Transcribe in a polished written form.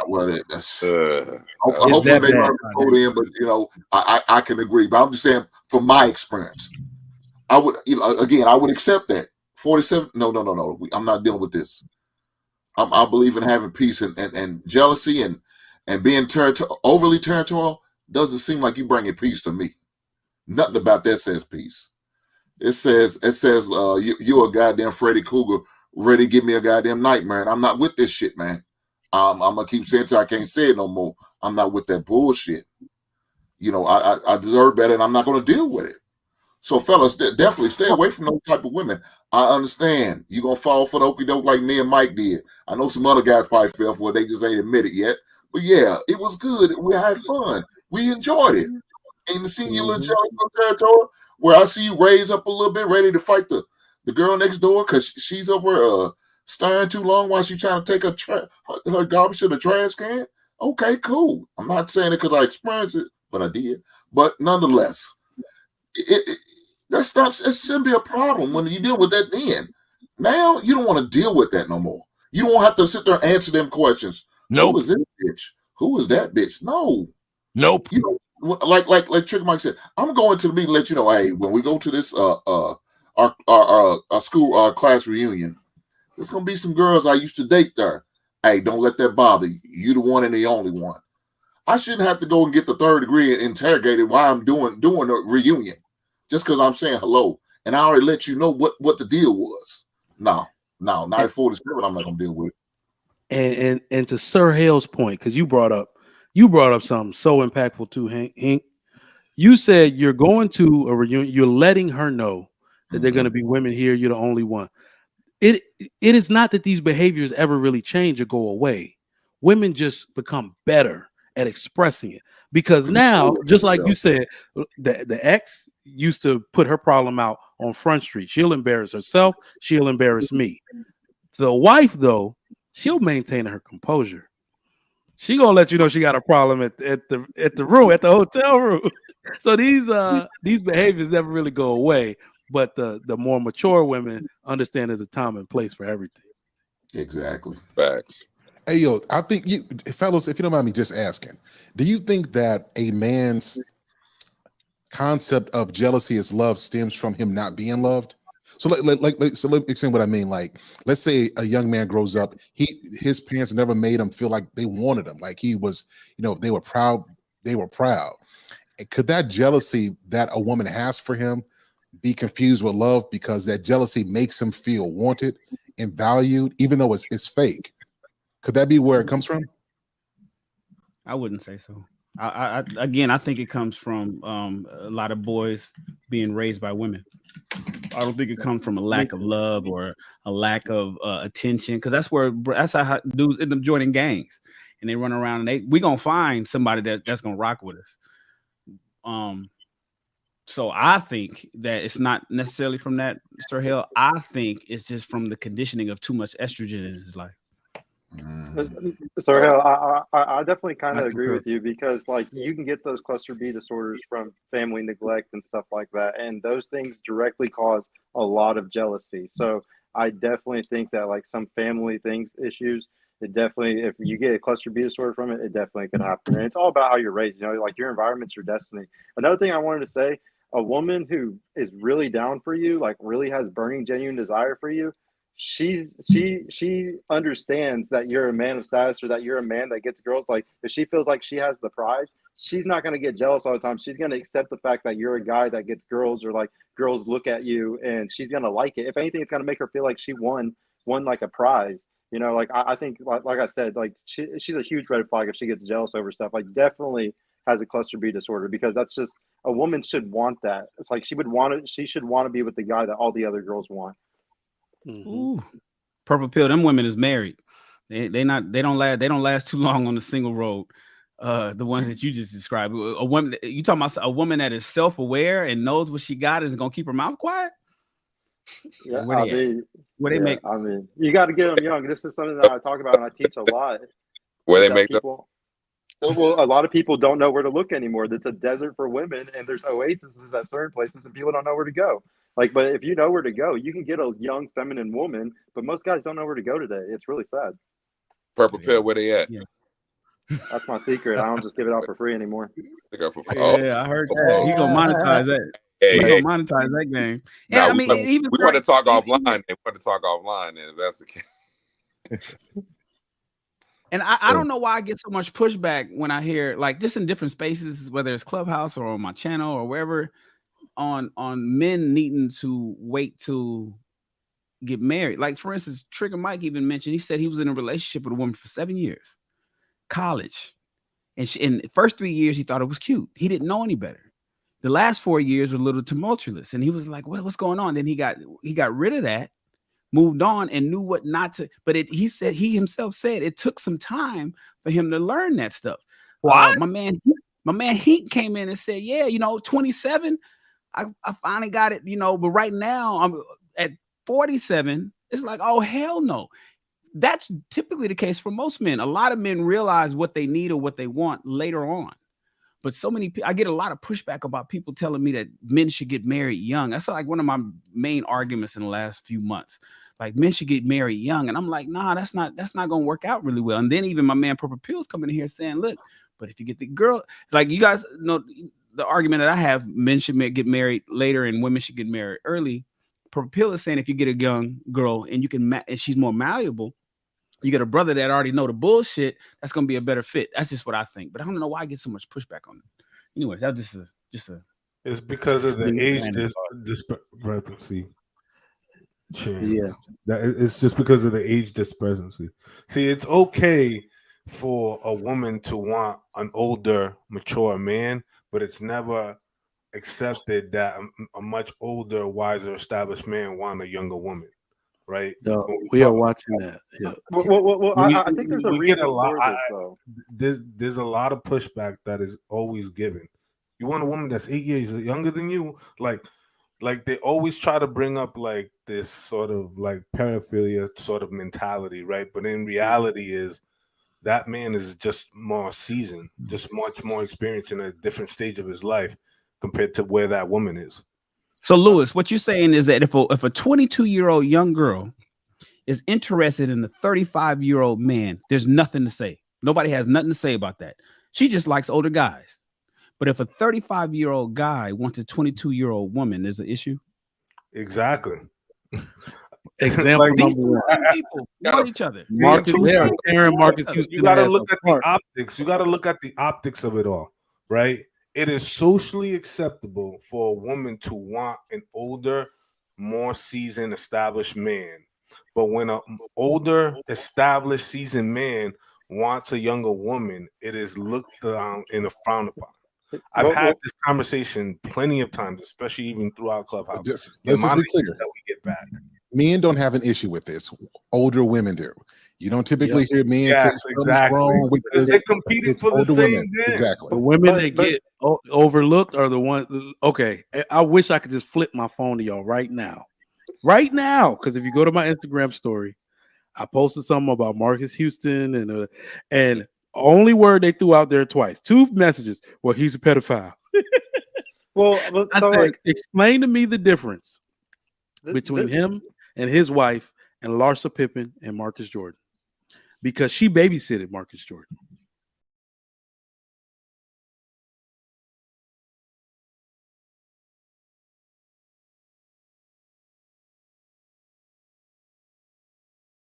Well, that's It's hopefully that they bad. learn before then. But I can agree. But I'm just saying, from my experience, I would again I would accept that 47. No. I'm not dealing with this. I believe in having peace and jealousy and being overly territorial doesn't seem like you bringing peace to me. Nothing about that says peace. It says you a goddamn Freddy Krueger ready to give me a goddamn nightmare, and I'm not with this shit, man. I'm gonna keep saying it till I can't say it no more. I'm not with that bullshit. I deserve better, and I'm not gonna deal with it. So, fellas, definitely stay away from those type of women. I understand you're gonna fall for the okie doke like me and Mike did. I know some other guys probably fell for it. They just ain't admit it yet. But yeah, it was good. We had fun. We enjoyed it. And to see you little jealous from territory where I see you raise up a little bit, ready to fight the girl next door because she's over staring too long while she's trying to take her garbage to the trash can. Okay, cool. I'm not saying it because I experienced it, but I did. But nonetheless, it shouldn't be a problem when you deal with that then. Now you don't want to deal with that no more. You don't have to sit there and answer them questions. Nope. Who is this bitch? Who is that bitch? No. Nope. Like Trick Mike said, I'm going to the meeting to let you know, hey, when we go to this our school class reunion, there's gonna be some girls I used to date there. Hey, don't let that bother you. You the one and the only one. I shouldn't have to go and get the third degree and interrogated while I'm doing a reunion just because I'm saying hello. And I already let you know what the deal was. No, not at 47. I'm not gonna deal with it. And to Sir Hale's point, because you brought up something so impactful too, Hank. You said you're going to a reunion. You're letting her know that there are going to be women here. You're the only one. It is not that these behaviors ever really change or go away. Women just become better at expressing it because now, just like you said, the ex used to put her problem out on Front Street. She'll embarrass herself. She'll embarrass me. The wife, though, she'll maintain her composure. She gonna let you know she got a problem at the hotel room. So these behaviors never really go away. But the more mature women understand there's a time and place for everything. Exactly. Facts. Hey, yo, I think you fellas, if you don't mind me just asking, do you think that a man's concept of jealousy as love stems from him not being loved? So let me explain what I mean. Like, let's say a young man grows up, his parents never made him feel like they wanted him, like he was, they were proud. And could that jealousy that a woman has for him be confused with love because that jealousy makes him feel wanted and valued, even though it's fake? Could that be where it comes from? I wouldn't say so. I think it comes from a lot of boys being raised by women. I don't think it comes from a lack of love or a lack of attention, because that's how dudes end up joining gangs and they run around and we gonna find somebody that's gonna rock with us. So I think that it's not necessarily from that, Mr. Hill. I think it's just from the conditioning of too much estrogen in his life. So I definitely kind of agree with you, because like you can get those cluster B disorders from family neglect and stuff like that, and those things directly cause a lot of jealousy. So I definitely think that like some family issues, it definitely, if you get a cluster B disorder from it, it definitely could happen. And it's all about how you're raised, like your environment's your destiny. Another thing I wanted to say, a woman who is really down for you, like really has burning genuine desire for you, she understands that you're a man of status, or that you're a man that gets girls. Like if she feels like she has the prize, she's not going to get jealous all the time. She's going to accept the fact that you're a guy that gets girls, or like girls look at you, and she's going to like it. If anything, it's going to make her feel like she won like a prize. Like I think, like I said, like she's a huge red flag if she gets jealous over stuff. Like definitely has a cluster B disorder, because that's just, a woman should want that. It's like she should want to be with the guy that all the other girls want. Mm-hmm. Ooh, purple pill. Them women is married. They don't last too long on the single road. The ones that you just described. A woman, you talking about a woman that is self-aware and knows what she got and is gonna keep her mouth quiet? Yeah, they make? I mean, you got to get them young. This is something that I talk about and I teach a lot. Where they make people. Well, a lot of people don't know where to look anymore. It's a desert for women, and there's oases at certain places, and people don't know where to go. Like, but if you know where to go, you can get a young feminine woman. But most guys don't know where to go today. It's really sad. Purple pill, where they at? Yeah. That's my secret. I don't just give it out for free anymore. Yeah, I heard that. He gonna monetize that. He gonna monetize that game. And No, I mean, even we want to talk offline. They want to talk offline, and if that's the case. And I don't know why I get so much pushback when I hear, like, just in different spaces, whether it's Clubhouse or on my channel or wherever, on men needing to wait to get married. Like, for instance, Trigger Mike even mentioned, he said he was in a relationship with a woman for 7 years, college. And in the first 3 years, he thought it was cute. He didn't know any better. The last 4 years were a little tumultuous. And he was like, what's going on? Then he got rid of that, moved on, and knew what not to. But he himself said it took some time for him to learn that stuff. My man Heat came in and said, yeah, 27, I finally got it, but right now I'm at 47. It's like, oh, hell no. That's typically the case for most men. A lot of men realize what they need or what they want later on. But I get a lot of pushback about people telling me that men should get married young. That's like one of my main arguments in the last few months. Like, men should get married young. And I'm like, nah, that's not going to work out really well. And then even my man Purple Pill's coming in here saying, look, but if you get the girl, like, you guys know the argument that I have, men should get married later and women should get married early. Purple Pill is saying if you get a young girl and you can, and she's more malleable, you get a brother that already know the bullshit, that's going to be a better fit. That's just what I think. But I don't know why I get so much pushback on it. Anyways, that's just a. It's because of the age discrepancy. Yeah. It's just because of the age discrepancy. See, it's okay for a woman to want an older, mature man, but it's never accepted that a much older, wiser, established man want a younger woman. Right? No, we are watching that. Yeah. Well, I think there's a reason for this, though. There's a lot of pushback that is always given. You want a woman that's 8 years younger than you, like they always try to bring up like this sort of like paraphilia sort of mentality, right? But in reality, is that man is just more seasoned, just much more experienced in a different stage of his life compared to where that woman is. So, Lewis, what you're saying is that if a 22-year-old young girl is interested in a 35-year-old man, there's nothing to say. Nobody has nothing to say about that. She just likes older guys. But if a 35-year-old guy wants a 22-year-old woman, there's an issue. Exactly. Example these number one. people want each other. Marques, Marques Houston. You got to look at the optics. You got to look at the optics of it all, right? It is socially acceptable for a woman to want an older, more seasoned, established man. But when an older, established, seasoned man wants a younger woman, it is looked down and frowned upon. I've had this conversation plenty of times, especially even throughout Clubhouse. Let's just be clear. That we get back. Men don't have an issue with this. Older women do. You don't typically hear men say exactly. wrong because they're competing for the same women. thing. Exactly. The women that get overlooked are the ones. Okay, I wish I could just flip my phone to y'all right now. Because if you go to my Instagram story, I posted something about Marques Houston and only word they threw out there twice. 2 messages. Well, he's a pedophile. Well, I said, explain to me the difference between him and his wife and Larsa Pippen and Marcus Jordan, because she babysitted Marcus Jordan.